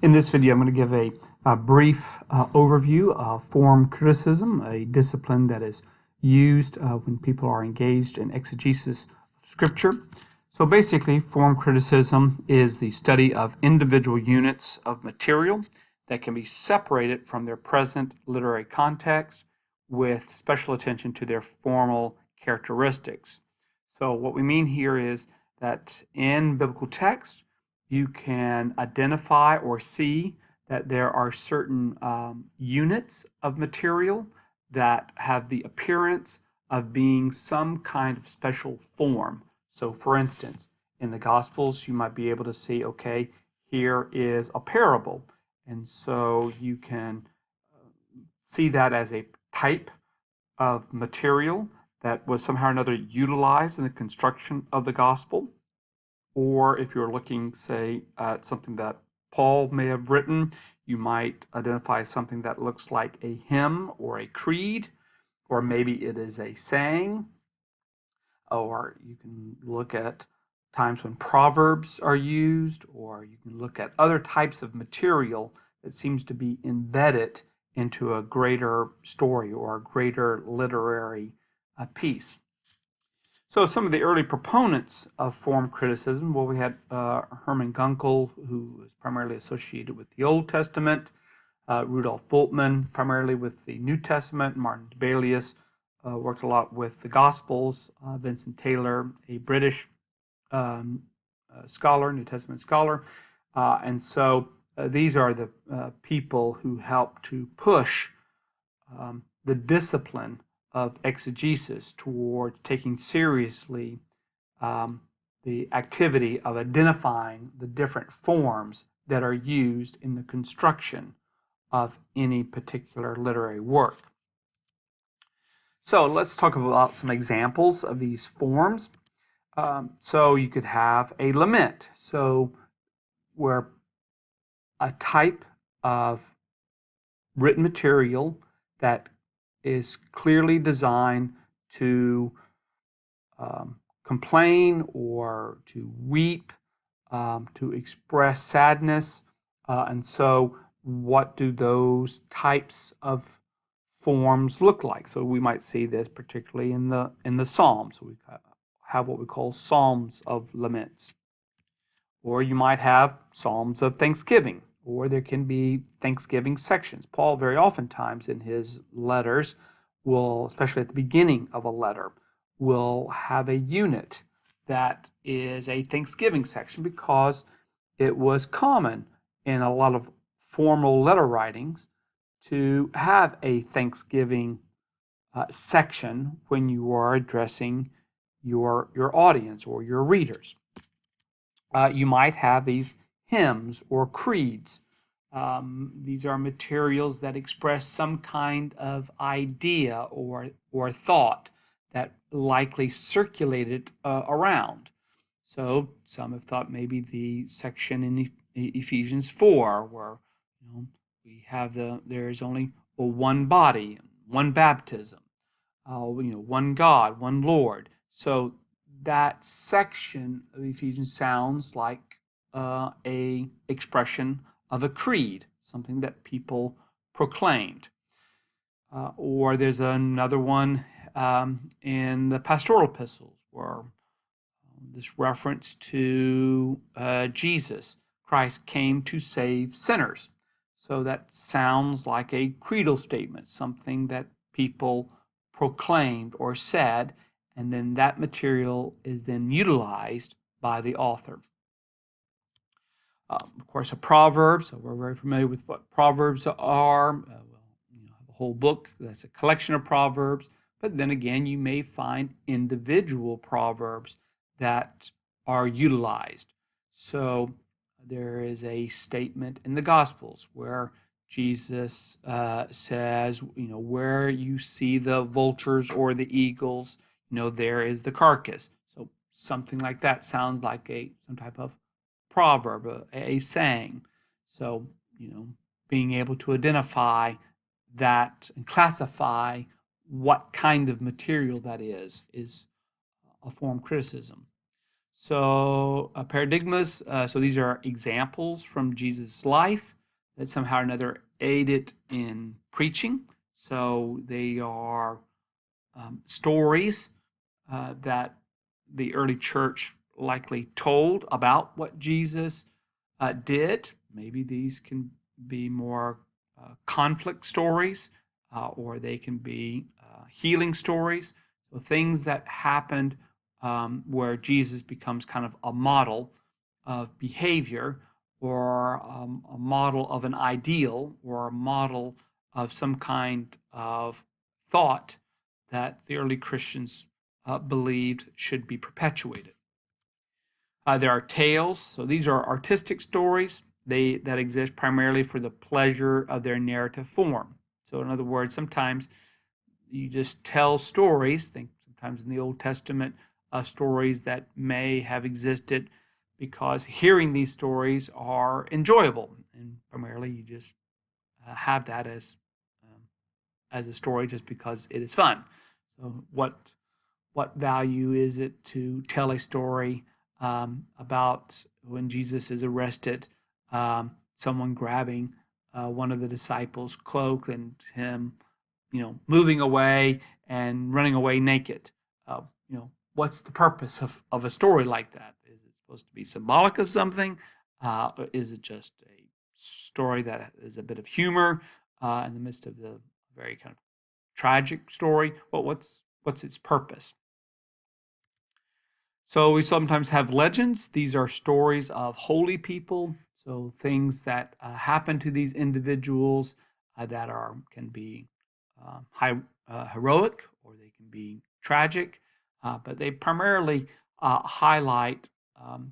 In this video, I'm going to give a brief overview of form criticism, a discipline that is used when people are engaged in exegesis of Scripture. So basically, form criticism is the study of individual units of material that can be separated from their present literary context with special attention to their formal characteristics. So what we mean here is that in biblical text, you can identify or see that there are certain units of material that have the appearance of being some kind of special form. So for instance, in the Gospels, you might be able to see, okay, here is a parable. And so you can see that as a type of material that was somehow or another utilized in the construction of the gospel. Or if you're looking, say, at something that Paul may have written, you might identify something that looks like a hymn or a creed, or maybe it is a saying. Or you can look at times when proverbs are used, or you can look at other types of material that seems to be embedded into a greater story or a greater literary piece. So some of the early proponents of form criticism, well, we had Hermann Gunkel, who was primarily associated with the Old Testament, Rudolf Bultmann, primarily with the New Testament, Martin Debelius worked a lot with the Gospels, Vincent Taylor, a British scholar, New Testament scholar, and so these are the people who help to push the discipline of exegesis toward taking seriously the activity of identifying the different forms that are used in the construction of any particular literary work. So let's talk about some examples of these forms. So you could have a lament, so where a type of written material that is clearly designed to complain or to weep, to express sadness. And so what do those types of forms look like? So we might see this particularly in the Psalms. So we have what we call Psalms of laments. Or you might have Psalms of thanksgiving, or there can be Thanksgiving sections. Paul very oftentimes in his letters will, especially at the beginning of a letter, will have a unit that is a Thanksgiving section because it was common in a lot of formal letter writings to have a Thanksgiving section when you are addressing your audience or your readers. You might have these hymns or creeds. These are materials that express some kind of idea or thought that likely circulated around. So some have thought maybe the section in Ephesians 4 where we have there is only one body, one baptism, one God, one Lord. So that section of Ephesians sounds like a expression of a creed, something that people proclaimed. Or there's another one in the pastoral epistles where this reference to Jesus. Christ came to save sinners. So that sounds like a creedal statement, something that people proclaimed or said, and then that material is then utilized by the author. Of course, a proverb, so we're very familiar with what proverbs are. We'll have a whole book that's a collection of proverbs, but then again, you may find individual proverbs that are utilized. So there is a statement in the Gospels where Jesus says, where you see the vultures or the eagles, there is the carcass. So something like that sounds like some type of proverb, a saying. So, being able to identify that and classify what kind of material that is a form criticism. So paradigmas, so these are examples from Jesus' life that somehow or another aid it in preaching. So they are stories that the early church likely told about what Jesus did. Maybe these can be more conflict stories, or they can be healing stories. So things that happened where Jesus becomes kind of a model of behavior, or a model of an ideal, or a model of some kind of thought that the early Christians believed should be perpetuated. There are tales. So these are artistic stories that exist primarily for the pleasure of their narrative form. So in other words, sometimes you just tell stories. Think sometimes in the Old Testament, stories that may have existed because hearing these stories are enjoyable, and primarily you just have that as a story just because it is fun. So what value is it to tell a story about when Jesus is arrested, someone grabbing one of the disciples' cloak and him, moving away and running away naked? What's the purpose of a story like that? Is it supposed to be symbolic of something? Or is it just a story that is a bit of humor in the midst of the very kind of tragic story? But what's its purpose? So we sometimes have legends. These are stories of holy people. So things that happen to these individuals that can be heroic, or they can be tragic, but they primarily highlight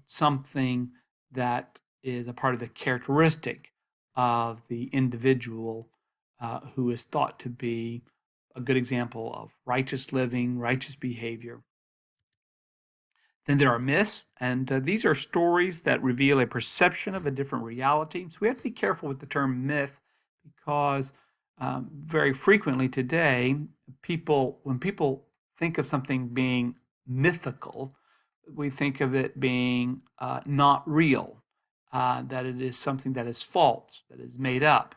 something that is a part of the characteristic of the individual who is thought to be a good example of righteous living, righteous behavior. Then there are myths, and these are stories that reveal a perception of a different reality. So we have to be careful with the term myth, because very frequently today, when people think of something being mythical, we think of it being not real, that it is something that is false, that is made up.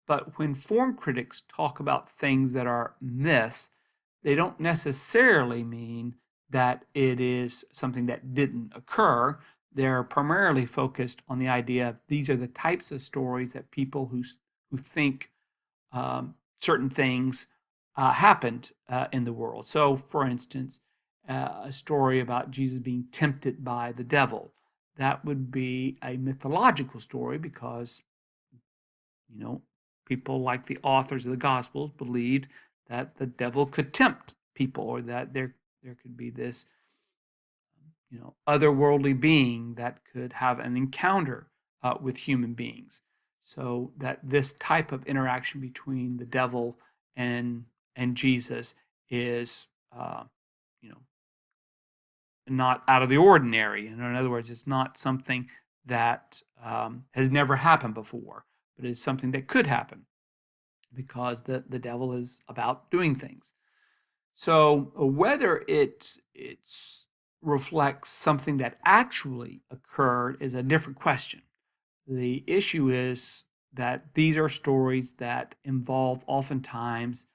But when form critics talk about things that are myths, they don't necessarily mean that it is something that didn't occur. They're primarily focused on the idea of these are the types of stories that people who think certain things happened in the world. So, for instance, a story about Jesus being tempted by the devil, that would be a mythological story because, people like the authors of the Gospels believed that the devil could tempt people, or that there could be this otherworldly being that could have an encounter with human beings. So that this type of interaction between the devil and Jesus is not out of the ordinary. And in other words, it's not something that has never happened before, but it's something that could happen because the devil is about doing things. So whether it reflects something that actually occurred is a different question. The issue is that these are stories that involve oftentimes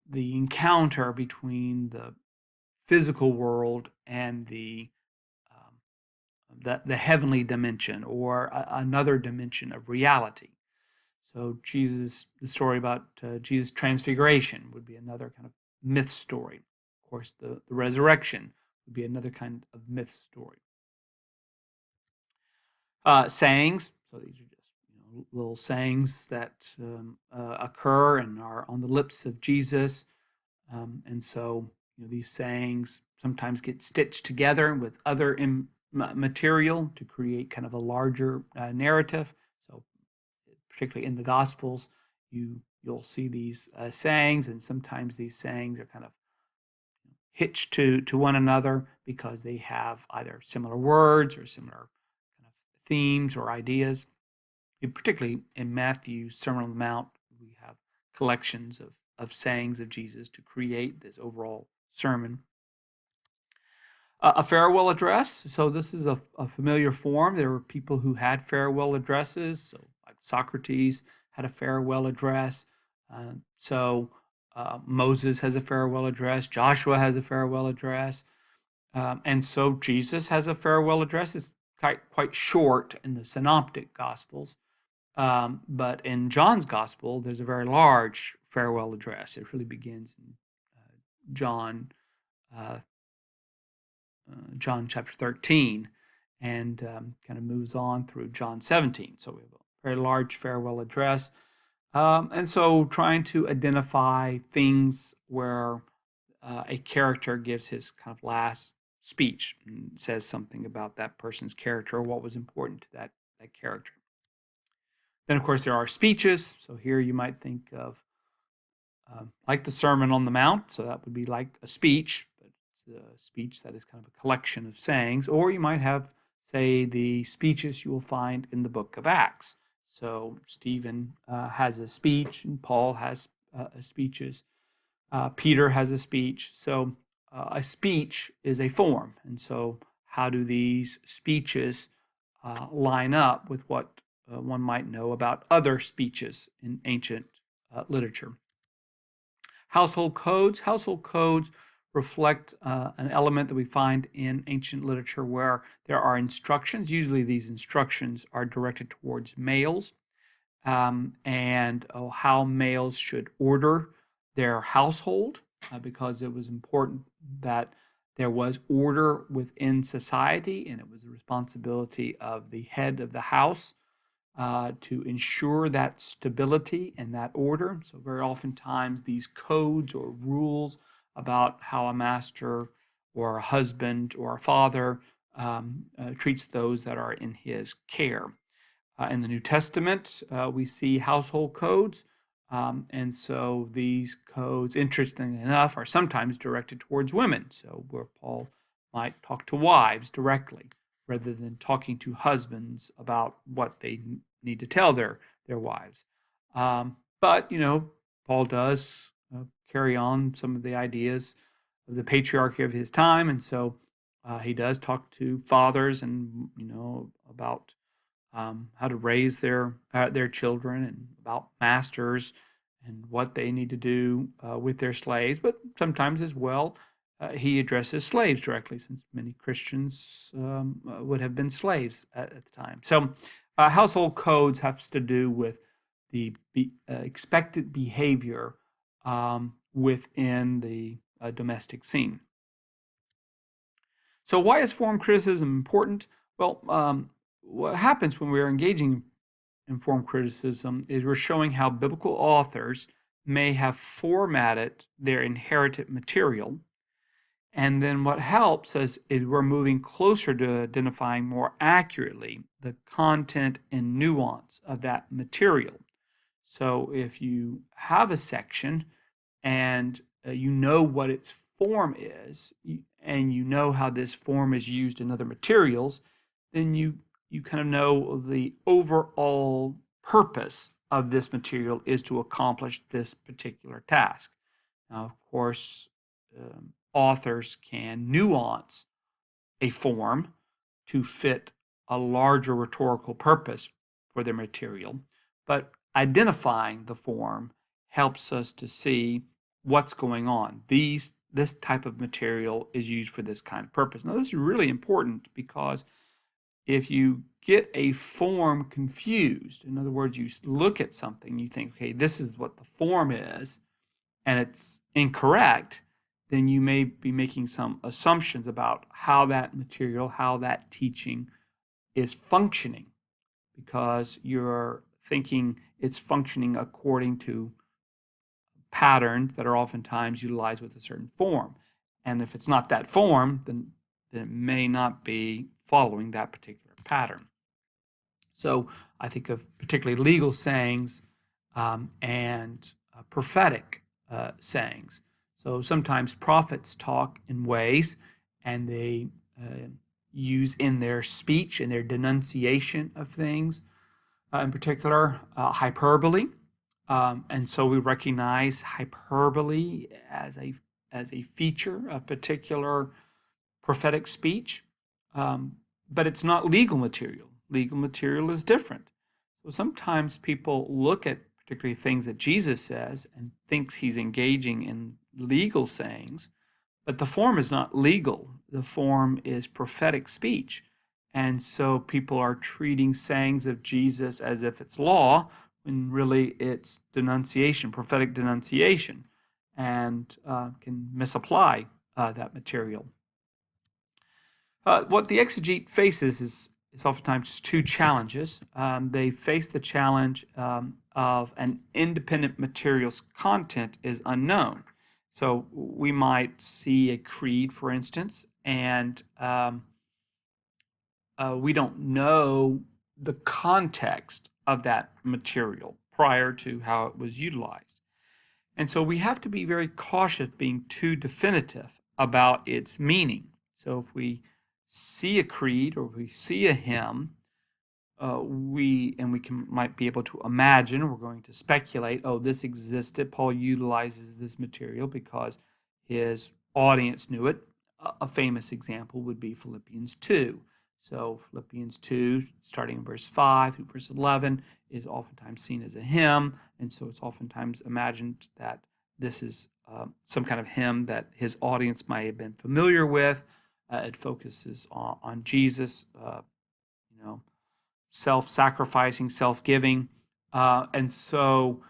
the encounter between the physical world and the heavenly dimension, or another dimension of reality. So the story about Jesus' transfiguration would be another kind of myth story. Of course, the resurrection would be another kind of myth story. Sayings. So these are just little sayings that occur and are on the lips of Jesus. And so these sayings sometimes get stitched together with other material to create kind of a larger narrative. So particularly in the Gospels, you'll see these sayings, and sometimes these sayings are kind of hitched to one another because they have either similar words or similar kind of themes or ideas. Particularly in Matthew's Sermon on the Mount, we have collections of sayings of Jesus to create this overall sermon. A farewell address. So this is a familiar form. There were people who had farewell addresses. So I've Socrates had a farewell address. Moses has a farewell address. Joshua has a farewell address. And so Jesus has a farewell address. It's quite short in the synoptic gospels. But in John's gospel, there's a very large farewell address. It really begins in John chapter 13 and kind of moves on through John 17. So we have a very large farewell address. And so trying to identify things where a character gives his kind of last speech and says something about that person's character or what was important to that character. Then, of course, there are speeches. So here you might think of like the Sermon on the Mount. So that would be like a speech, but it's a speech that is kind of a collection of sayings. Or you might have, say, the speeches you will find in the book of Acts. So Stephen has a speech, and Paul has speeches. Peter has a speech. So a speech is a form. And so how do these speeches line up with what one might know about other speeches in ancient literature? Household codes. Household codes reflect an element that we find in ancient literature where there are instructions. Usually these instructions are directed towards males and how males should order their household because it was important that there was order within society, and it was the responsibility of the head of the house to ensure that stability and that order. So very oftentimes these codes or rules about how a master or a husband or a father treats those that are in his care. In the New Testament, we see household codes. And so these codes, interestingly enough, are sometimes directed towards women. So where Paul might talk to wives directly rather than talking to husbands about what they need to tell their wives. But, Paul does carry on some of the ideas of the patriarchy of his time. And so he does talk to fathers and, about how to raise their children and about masters and what they need to do with their slaves. But sometimes as well, he addresses slaves directly, since many Christians would have been slaves at the time. So household codes have to do with the expected behavior within the domestic scene. So why is form criticism important? Well, what happens when we're engaging in form criticism is we're showing how biblical authors may have formatted their inherited material. And then what helps us is we're moving closer to identifying more accurately the content and nuance of that material. So if you have a section and you know what its form is, and you know how this form is used in other materials, then you kind of know the overall purpose of this material is to accomplish this particular task. Now, of course, authors can nuance a form to fit a larger rhetorical purpose for their material, but identifying the form helps us to see what's going on. This type of material is used for this kind of purpose. Now, this is really important because if you get a form confused, in other words, you look at something, you think, okay, this is what the form is, and it's incorrect, then you may be making some assumptions about how that material, how that teaching is functioning, because you're thinking it's functioning according to patterns that are oftentimes utilized with a certain form. And if it's not that form, then it may not be following that particular pattern. So I think of particularly legal sayings and prophetic sayings. So sometimes prophets talk in ways, and they use in their speech, in their denunciation of things, in particular hyperbole. And so we recognize hyperbole as a feature of particular prophetic speech, but it's not legal material. Legal material is different. So sometimes people look at particularly things that Jesus says and thinks he's engaging in legal sayings, but the form is not legal. The form is prophetic speech. And so people are treating sayings of Jesus as if it's law, when really it's denunciation, prophetic denunciation, and can misapply that material. What the exegete faces is oftentimes two challenges. They face the challenge of an independent material's content is unknown. So we might see a creed, for instance, and we don't know the context of that material prior to how it was utilized. And so we have to be very cautious being too definitive about its meaning. So if we see a creed or we see a hymn, we might be able to imagine, we're going to speculate, oh, this existed. Paul utilizes this material because his audience knew it. A famous example would be Philippians 2. So Philippians 2, starting in verse 5 through verse 11, is oftentimes seen as a hymn, and so it's oftentimes imagined that this is some kind of hymn that his audience might have been familiar with. It focuses on Jesus, self-sacrificing, self-giving. And so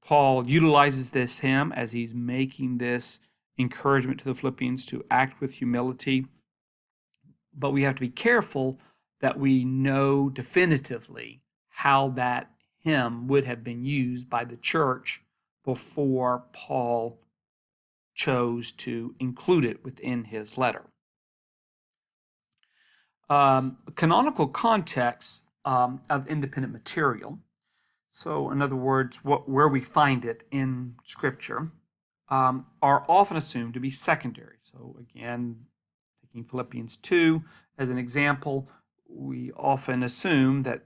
Paul utilizes this hymn as he's making this encouragement to the Philippians to act with humility. But we have to be careful that we know definitively how that hymn would have been used by the church before Paul chose to include it within his letter. Canonical context of independent material. So, in other words, where we find it in Scripture are often assumed to be secondary. So, again, taking Philippians 2 as an example, we often assume that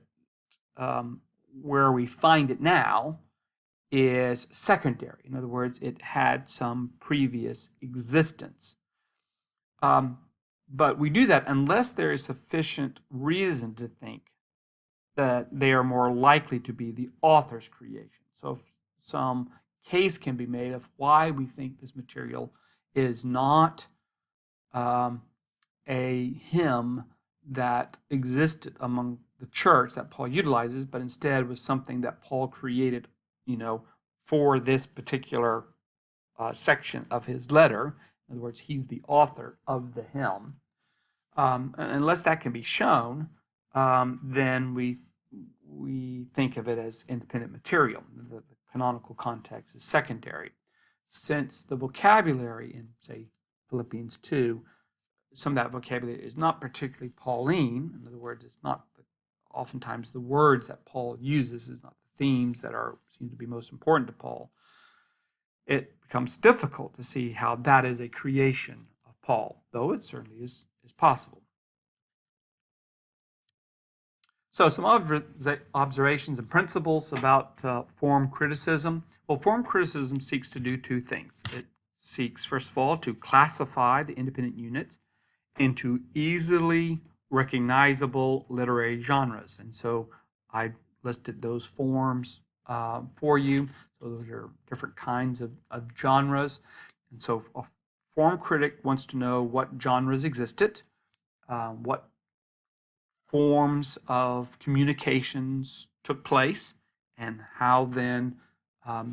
where we find it now is secondary. In other words, it had some previous existence. But we do that unless there is sufficient reason to think that they are more likely to be the author's creation. So if some case can be made of why we think this material is not a hymn that existed among the church that Paul utilizes, but instead was something that Paul created, for this particular section of his letter. In other words, he's the author of the hymn. Unless that can be shown, then we think of it as independent material. The canonical context is secondary. Since the vocabulary in, say, Philippians 2, some of that vocabulary is not particularly Pauline. In other words, it's not oftentimes the words that Paul uses is not the themes that seem to be most important to Paul. It becomes difficult to see how that is a creation of Paul, though it certainly is possible. So some observations and principles about form criticism. Well, form criticism seeks to do two things. It seeks, first of all, to classify the independent units into easily recognizable literary genres. And so I listed those forms for you. So those are different kinds of genres. And so a form critic wants to know what genres existed, what forms of communications took place, and how then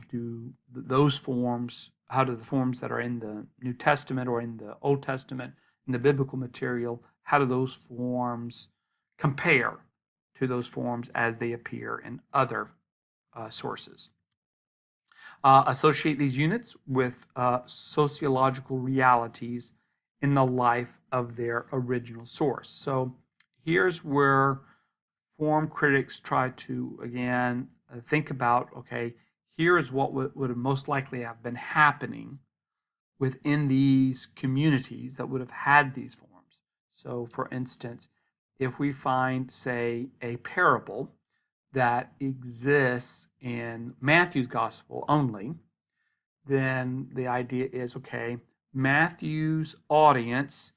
do those forms, how do the forms that are in the New Testament or in the Old Testament, in the biblical material, how do those forms compare to those forms as they appear in other sources? Associate these units with sociological realities in the life of their original source. So here's where form critics try to, again, think about, okay, here is what would have most likely have been happening within these communities that would have had these forms. So, for instance, if we find, say, a parable that exists in Matthew's gospel only, then the idea is, okay, Matthew's audience,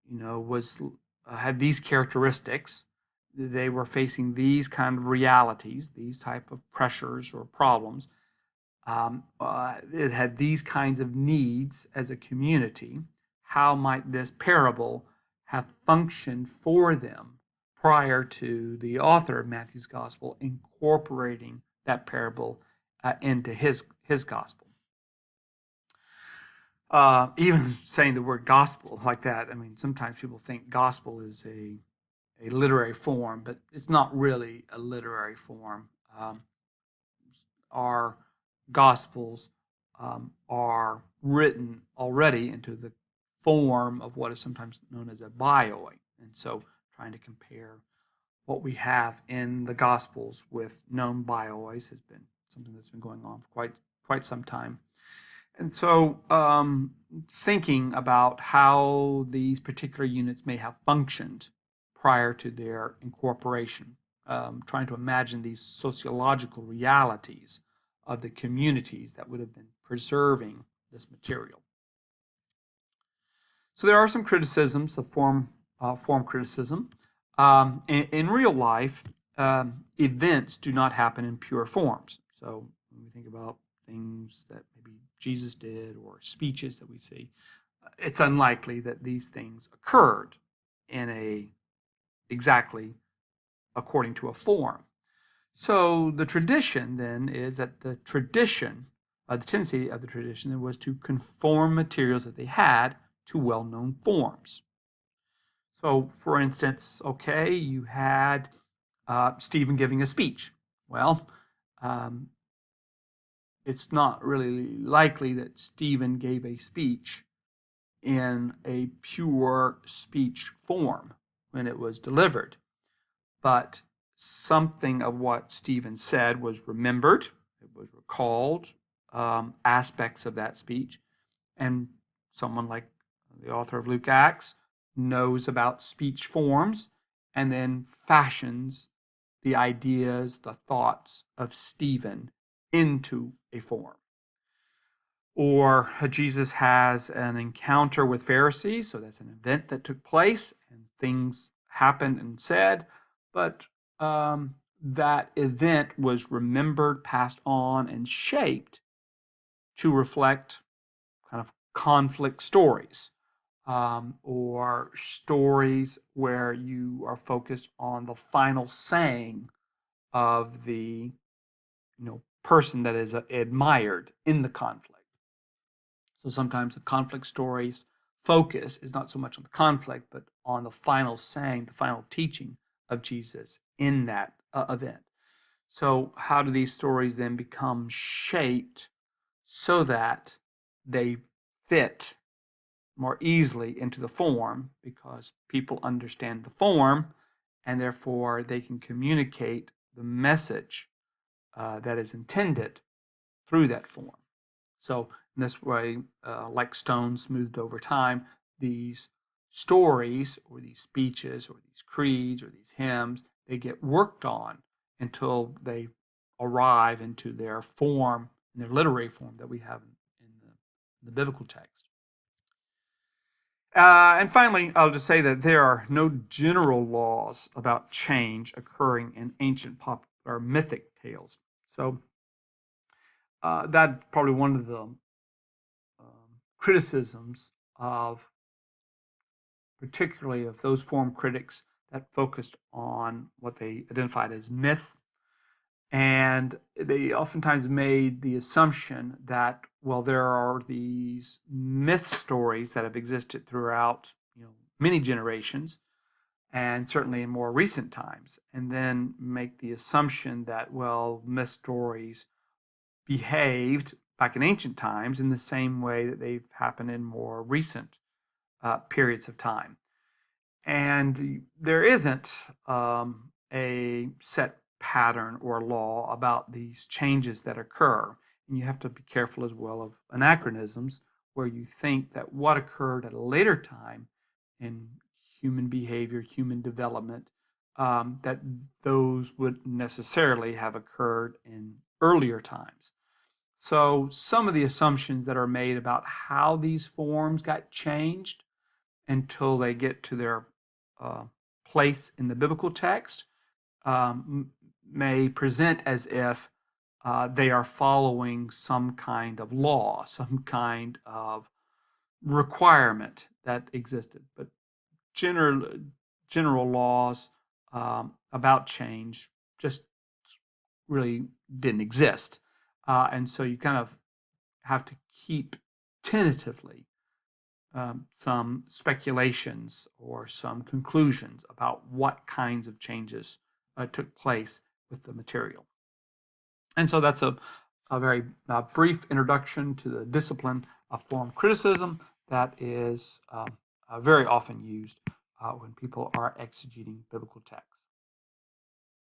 was had these characteristics. they were facing these kind of realities, these type of pressures or problems. It had these kinds of needs as a community. How might this parable have functioned for them prior to the author of Matthew's gospel incorporating that parable into his gospel? Even saying the word gospel like that, I mean, sometimes people think gospel is a literary form, but it's not really a literary form. Our gospels are written already into the form of what is sometimes known as a bioi. And so trying to compare what we have in the gospels with known biois has been something that's been going on for quite some time. And so thinking about how these particular units may have functioned prior to their incorporation, trying to imagine these sociological realities of the communities that would have been preserving this material. So there are some criticisms of form criticism. In real life, events do not happen in pure forms. So when we think about things that maybe Jesus did or speeches that we see, it's unlikely that these things occurred in exactly according to a form. So the tradition then is that the tendency of the tradition was to conform materials that they had to well-known forms. So for instance, okay, you had Stephen giving a speech. Well, it's not really likely that Stephen gave a speech in a pure speech form when it was delivered. But something of what Stephen said was remembered, it was recalled, aspects of that speech. And someone like the author of Luke Acts knows about speech forms and then fashions the ideas, the thoughts of Stephen into a form. Or Jesus has an encounter with Pharisees, so that's an event that took place and things happened and said, but that event was remembered, passed on, and shaped to reflect kind of conflict stories, or stories where you are focused on the final saying of the person that is admired in the conflict. So sometimes the conflict stories focus is not so much on the conflict, but on the final saying, the final teaching of Jesus in that event. So how do these stories then become shaped so that they fit more easily into the form, because people understand the form and therefore they can communicate the message that is intended through that form. So in this way, like stone smoothed over time, these stories or these speeches or these creeds or these hymns, they get worked on until they arrive into their form, in their literary form that we have in the biblical text. And finally, I'll just say that there are no general laws about change occurring in ancient popular mythic tales. So that's probably one of the criticisms of, particularly of those form critics that focused on what they identified as myth. And they oftentimes made the assumption that, well, there are these myth stories that have existed throughout, many generations, and certainly in more recent times, and then make the assumption that, well, myth stories behaved back in ancient times in the same way that they've happened in more recent periods of time. And there isn't a set pattern or law about these changes that occur. And you have to be careful as well of anachronisms, where you think that what occurred at a later time in human behavior, human development, that those would necessarily have occurred in earlier times. So some of the assumptions that are made about how these forms got changed until they get to their place in the biblical text may present as if they are following some kind of law, some kind of requirement that existed. But general laws about change just really didn't exist. And so you kind of have to keep tentatively some speculations or some conclusions about what kinds of changes took place with the material. And so that's a very brief introduction to the discipline of form criticism that is very often used when people are exegeting biblical texts.